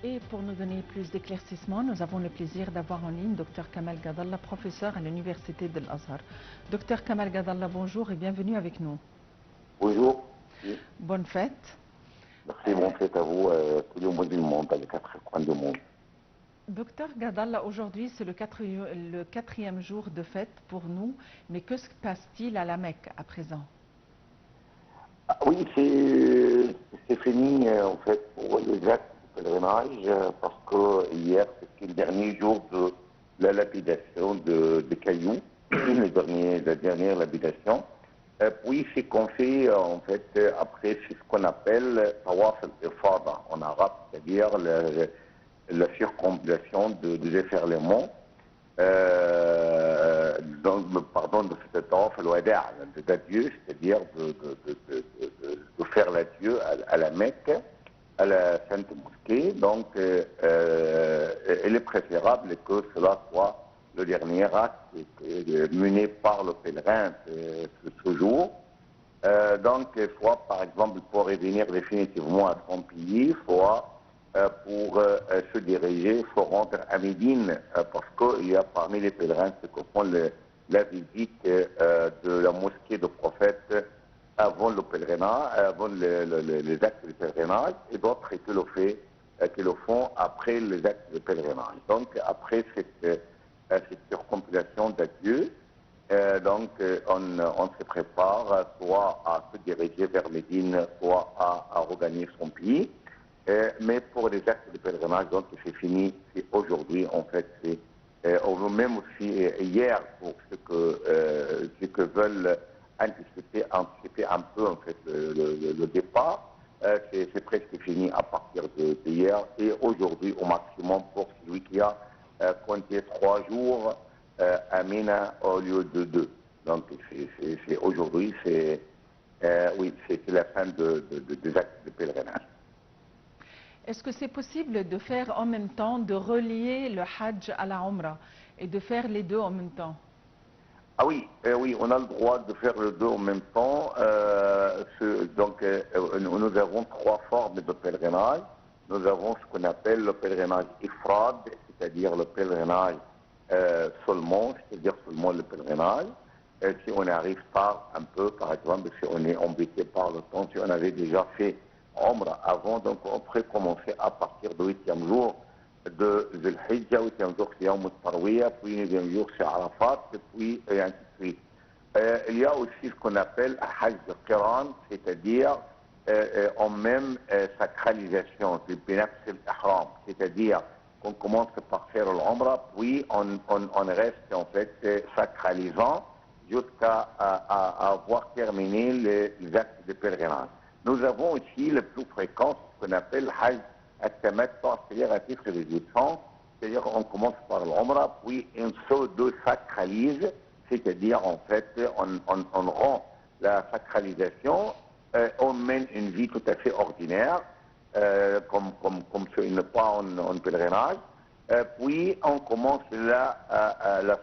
Et pour nous donner plus d'éclaircissements, nous avons le plaisir d'avoir en ligne Dr Kamal Gadalla, professeur à l'Université de l'Azhar. Dr Kamal Gadalla, bonjour et bienvenue avec nous. Bonjour. Bonne fête. Merci, bonne fête à vous, tous les mois du monde, dans les 4 coins du monde. Docteur Gadalla, aujourd'hui c'est le quatrième jour de fête pour nous, mais que se passe-t-il à la Mecque à présent? Ah, oui, c'est fini en fait pour les actes de pèlerinage parce que hier c'était le dernier jour de la lapidation de Caillou, la dernière lapidation. Puis c'est qu'on fait en fait après c'est ce qu'on appelle tawaf al-ifada en arabe, c'est-à-dire la circumambulation de déferlement. Pardon, de cette tawaf al-wada', d'adieu, c'est-à-dire de faire l'adieu à la Mecque, à la Sainte Mosquée. Donc, il est préférable que cela soit le dernier acte mené par le pèlerin ce jour. Donc, soit par exemple pour revenir définitivement à son pays, soit pour se diriger, il faut rentrer à Médine, parce qu'il y a parmi les pèlerins ceux qui font la visite de la mosquée du prophète avant le pèlerinage, avant les actes de pèlerinage, et d'autres qui le font après les actes de pèlerinage. Donc, après cette circumambulation d'adieu, on se prépare soit à se diriger vers Médine, soit à regagner son pays. Mais pour les actes de pèlerinage, donc c'est fini, c'est aujourd'hui en fait, même aussi hier pour ceux que veulent anticiper un peu en fait le départ, c'est presque fini à partir d'hier et aujourd'hui au maximum pour celui qui a compté 3 jours à Mina au lieu de 2. Donc c'est aujourd'hui, oui, c'est la fin des actes de pèlerinage. Est-ce que c'est possible de faire en même temps, de relier le Hajj à la Umrah et de faire les deux en même temps? Ah oui, oui, on a le droit de faire les deux en même temps. Nous avons 3 formes de pèlerinage. Nous avons ce qu'on appelle le pèlerinage ifrad, c'est-à-dire le pèlerinage seulement, c'est-à-dire seulement le pèlerinage. Si on arrive tard un peu, par exemple, si on est embêté par le temps, si on avait déjà fait Umrah avant, donc on pourrait commencer à partir du 8e jour de Zulhijja, 8e jour c'est Yawm al-Tarwiyah, puis 9e jour c'est Arafat, puis et ainsi de suite. Il y a aussi ce qu'on appelle Hajj de Qiran, c'est-à-dire en même sacralisation, c'est-à-dire qu'on commence par faire l'Umrah, puis on reste en fait sacralisant jusqu'à avoir terminé les actes de pèlerinage. Nous avons aussi le plus fréquent ce qu'on appelle Hajj al-Tamattu, c'est-à-dire à titre de défense, c'est-à-dire qu'on commence par l'Umrah, puis on se sacralise, c'est-à-dire en fait on rend la sacralisation, on mène une vie tout à fait ordinaire, comme ce n'est pas en pèlerinage, puis on commence la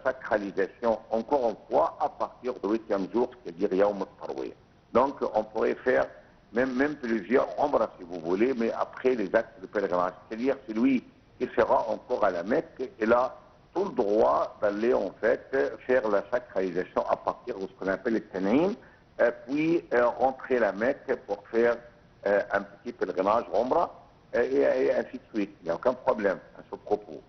sacralisation encore une fois à partir du 8e jour, c'est-à-dire Yawm al-Tarwiyah. Donc on pourrait faire même plusieurs Umrah si vous voulez, mais après les actes de pèlerinage. C'est-à-dire celui qui sera encore à la Mecque, il a tout le droit d'aller en fait faire la sacralisation à partir de ce qu'on appelle les Tan'im, puis rentrer à la Mecque pour faire un petit pèlerinage Umrah, et ainsi de suite. Il n'y a aucun problème à ce propos.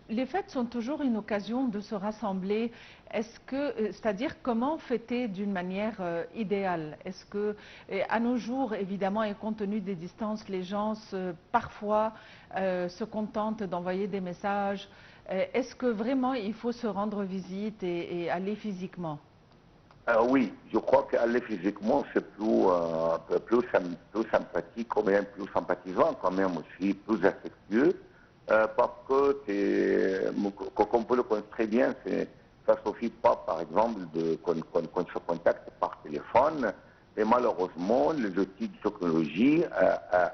Les fêtes sont toujours une occasion de se rassembler. C'est-à-dire comment fêter d'une manière idéale? Est-ce que, à nos jours, évidemment, et compte tenu des distances, les gens parfois se contentent d'envoyer des messages. Est-ce que vraiment il faut se rendre visite et aller physiquement? Oui, je crois qu'aller physiquement, c'est plus sympathique, ou bien plus sympathisant quand même aussi, plus affectueux. Parce que, comme vous le connaissez très bien, ça ne suffit pas, par exemple, qu'on se contacte par téléphone. Et malheureusement, les outils de technologie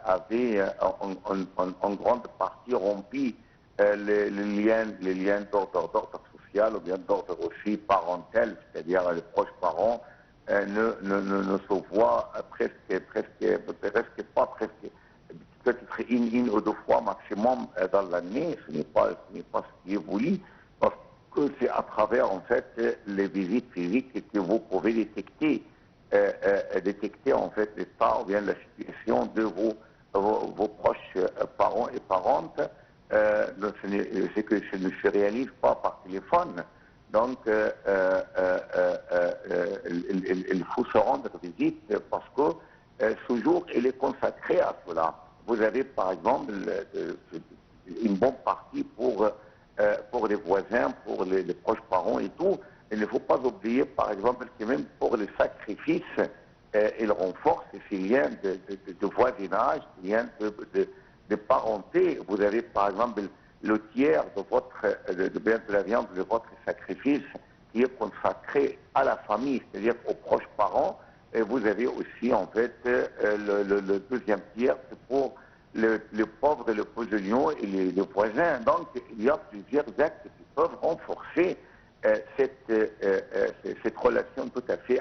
avaient en grande partie rompu les liens d'ordre social ou bien d'ordre aussi parental, c'est-à-dire les proches parents ne se voient presque deux fois maximum dans l'année. Ce n'est pas ce qui est voulu, parce que c'est à travers en fait les visites physiques que vous pouvez détecter en fait l'état ou bien la situation de vos proches parents et parentes. C'est que ça ne se réalise pas par téléphone. Donc, il faut se rendre visite parce que ce jour, il est consacré à cela. Vous avez, par exemple, une bonne partie pour les voisins, pour les proches parents et tout. Il ne faut pas oublier, par exemple, que même pour les sacrifices, il renforce ces liens de voisinage, ces liens de parenté. Vous avez, par exemple, le tiers de la viande de votre sacrifice qui est consacré à la famille, c'est-à-dire aux proches parents. Et vous avez aussi, en fait, le deuxième tiers, c'est pour les pauvres, les posilions et les voisins. Donc, il y a plusieurs actes qui peuvent renforcer cette relation tout à fait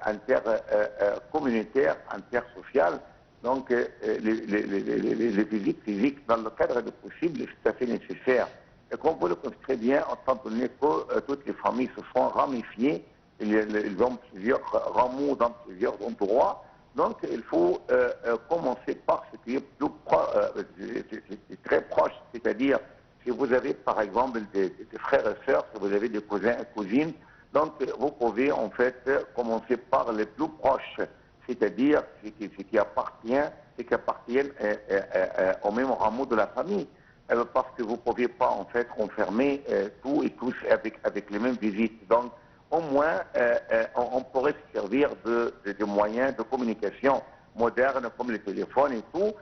intercommunautaire, intersociale. Donc, les visites physiques, dans le cadre du possible, c'est tout à fait nécessaire. Et comme vous le connaissez très bien, étant donné que toutes les familles se sont ramifiées, ils ont plusieurs rameaux dans plusieurs endroits, donc il faut commencer par ce qui est très proche, c'est-à-dire si vous avez par exemple des frères et sœurs, si vous avez des cousins et cousines, donc vous pouvez en fait commencer par les plus proches, c'est-à-dire ce qui appartiennent au même rameau de la famille, parce que vous ne pouvez pas en fait enfermer tout et tous avec les mêmes visites. Donc au moins on pourrait se servir de moyens de communication modernes comme les téléphones et tout,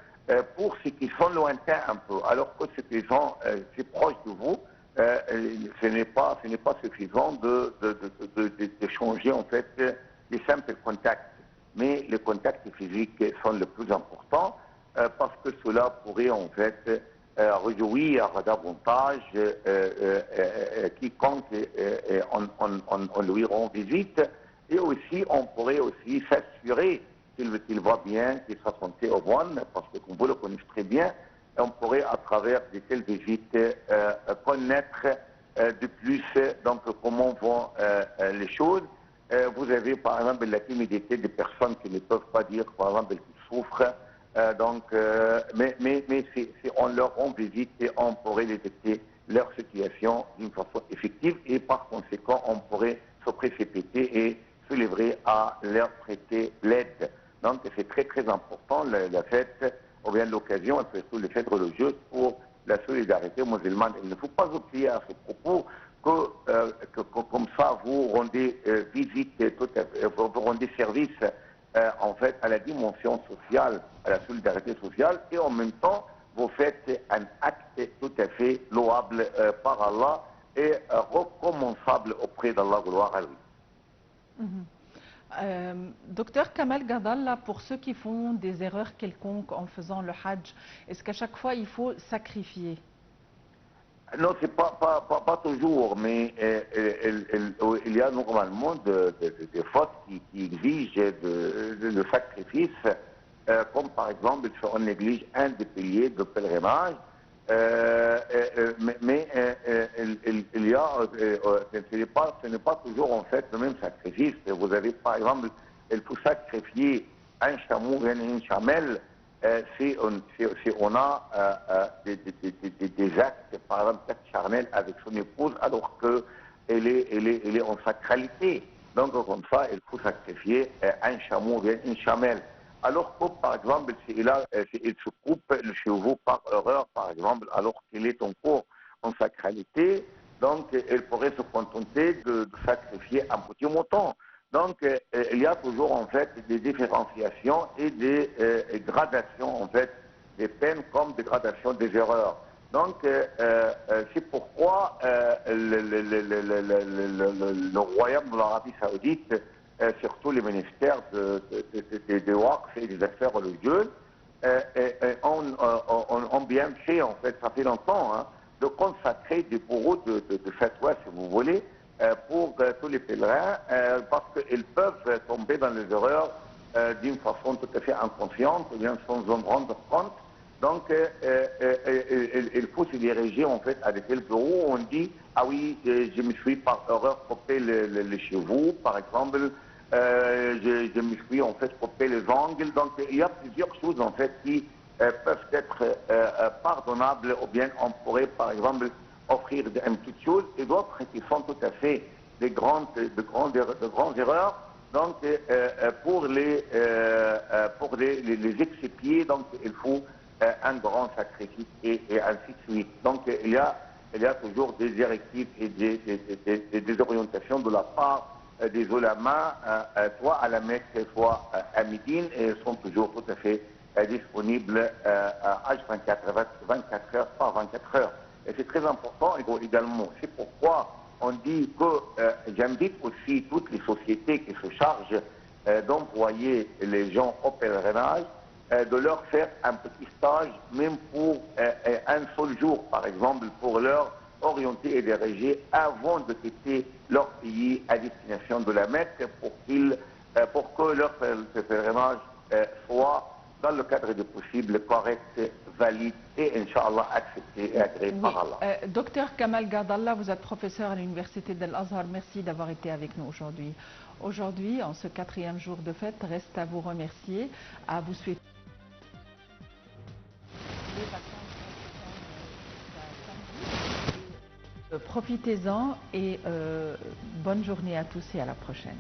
pour ceux qui sont lointains un peu, alors que ceux qui sont si proches de vous, ce n'est pas suffisant d'échanger en fait des simples contacts. Mais les contacts physiques sont les plus importants parce que cela pourrait en fait réjouir davantage quiconque on lui rend visite, et aussi on pourrait aussi s'assurer qu'il va bien, qu'il soit santé au bonne, parce que comme vous le connaissez très bien, on pourrait à travers de telles visites connaître de plus donc comment vont les choses. Vous avez par exemple la timidité des personnes qui ne peuvent pas dire par exemple qu'ils souffrent, mais si on leur rend visite, on pourrait détecter leur situation d'une façon effective et par conséquent on pourrait se précipiter et se livrer à leur prêter l'aide. Donc c'est très très important la fête, ou bien l'occasion, et surtout les fêtes religieuses pour la solidarité musulmane. Il ne faut pas oublier à ce propos que comme ça vous rendez visite, vous rendez service en fait à la dimension sociale, à la solidarité sociale, et en même temps vous faites un acte tout à fait louable par Allah et recommensable auprès d'Allah, gloire à lui. Docteur Kamal Gadalla, pour ceux qui font des erreurs quelconques en faisant le Hajj, est-ce qu'à chaque fois il faut sacrifier? Non, c'est pas toujours, mais il y a normalement des fautes qui exigent le sacrifice, comme par exemple si on néglige un des piliers de pèlerinage, mais il y a, ce n'est pas toujours en fait le même sacrifice. Vous avez par exemple, il faut sacrifier un chameau et une chamelle. Si on a des actes, par exemple, charnels avec son épouse, alors qu'elle est en sacralité. Donc, comme ça, il faut sacrifier un chameau ou une chamelle. Alors que, par exemple, s'il se coupe le cheveu par erreur, par exemple, alors qu'il est encore en sacralité, donc, il pourrait se contenter de sacrifier un petit mouton. Donc, il y a toujours en fait des différenciations et des gradations en fait des peines comme des gradations des erreurs. Donc, c'est pourquoi le royaume de l'Arabie Saoudite, surtout les ministères des Waqf et des affaires religieuses, ont bien fait, en fait, ça fait longtemps, hein, de consacrer des bourreaux de fatwa, si vous voulez, pour tous les pèlerins, parce qu'ils peuvent tomber dans les erreurs d'une façon tout à fait inconsciente, ou bien sans en rendre compte. Donc, il faut se diriger en fait à des bureaux où on dit, ah oui, je me suis par erreur coupé les cheveux, par exemple, je me suis en fait coupé les ongles. Donc, il y a plusieurs choses en fait qui peuvent être pardonnables, ou bien on pourrait par exemple offrir une petite chose, et d'autres qui sont tout à fait de grandes erreurs. Donc, pour les expier, donc il faut un grand sacrifice et ainsi de suite. Donc, il y a toujours des directives et des orientations de la part des ulamas, soit à la Mecque, soit à Médine, et ils sont toujours tout à fait disponibles H24 heures par 24 heures. Et c'est très important également. C'est pourquoi on dit que j'invite aussi toutes les sociétés qui se chargent d'envoyer les gens au pèlerinage, de leur faire un petit stage, même pour un seul jour, par exemple, pour leur orienter et diriger avant de quitter leur pays à destination de la Mecque, pour que leur pèlerinage soit, dans le cadre du possible, correct, valide et, Inch'Allah, accepté et agréé par Allah. Docteur Kamal Gardallah, vous êtes professeur à l'Université d'Al-Azhar. Merci d'avoir été avec nous aujourd'hui. Aujourd'hui, en ce 4e jour de fête, reste à vous remercier, à vous souhaiter les vacances. Profitez-en et bonne journée à tous et à la prochaine.